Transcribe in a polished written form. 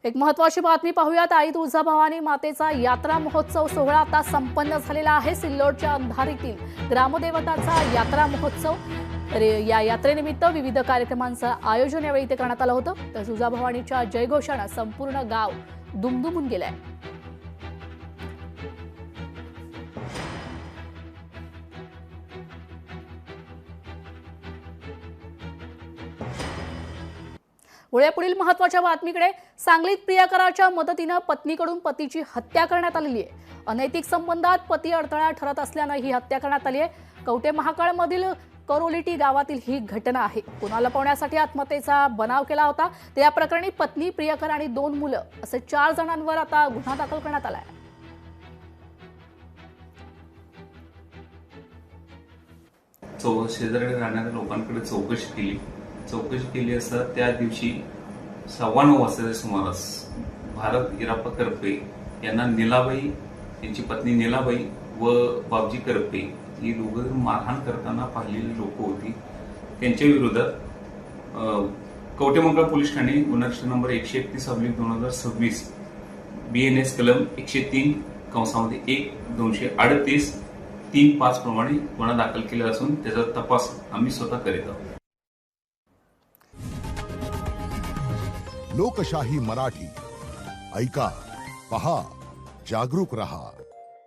एक महत्त्वाची बातमी पाहूयात। आई तुळजाभवानी मातेचा यात्रा महोत्सव सोहळा आता संपन्न झालेला आहे। सिल्लोडच्या अंधारीतील ग्रामदेवताचा यात्रा महोत्सव, तर या यात्रेनिमित्त विविध कार्यक्रमांचं आयोजन यावेळी इथे करण्यात आलं होतं। तर तुळजाभवानीच्या जयघोषानं संपूर्ण गाव दुमदुमून गेलंय। पुढील महत्त्वाच्या बातमीकडे। सांगलीत प्रियकराच्या मदतीनं पत्नीकडून पतीची हत्या करण्यात आलेली आहे। अनैतिक संबंधात पती अडथळा ठरत असल्यानं ही हत्या करण्यात आली आहे। कवठे महाकाळमधील करोलिटी गावातील ही घटना आहे। गुन्हा लपवण्यासाठी आत्महत्येचा बनाव केला होता। तर या प्रकरणी पत्नी, प्रियकर आणि 2 मुलं असे 4 जणांवर आता गुन्हा दाखल करण्यात आला आहे। शेजारी राहणाऱ्या लोकांकडे चौकशी केली असता त्या दिवशी 9:15 वाजताच्या सुमारास भारत इराप्पा करपे यांना नीलाबाई, यांची पत्नी नीलाबाई व बाबजी करपे ही दोघं मारहाण करताना पाहिलेली लोक होती। त्यांच्या विरोधात कवठेमहांकाळ पोलीस ठाणे गुन्हा नंबर 131/2026 BNS कलम 103(1)/238(3)(5) प्रमाणे गुन्हा दाखल केला असून त्याचा तपास आम्ही स्वतः करीत आहोत। लोकशाही मराठी ऐका, पहा, जागरूक रहा।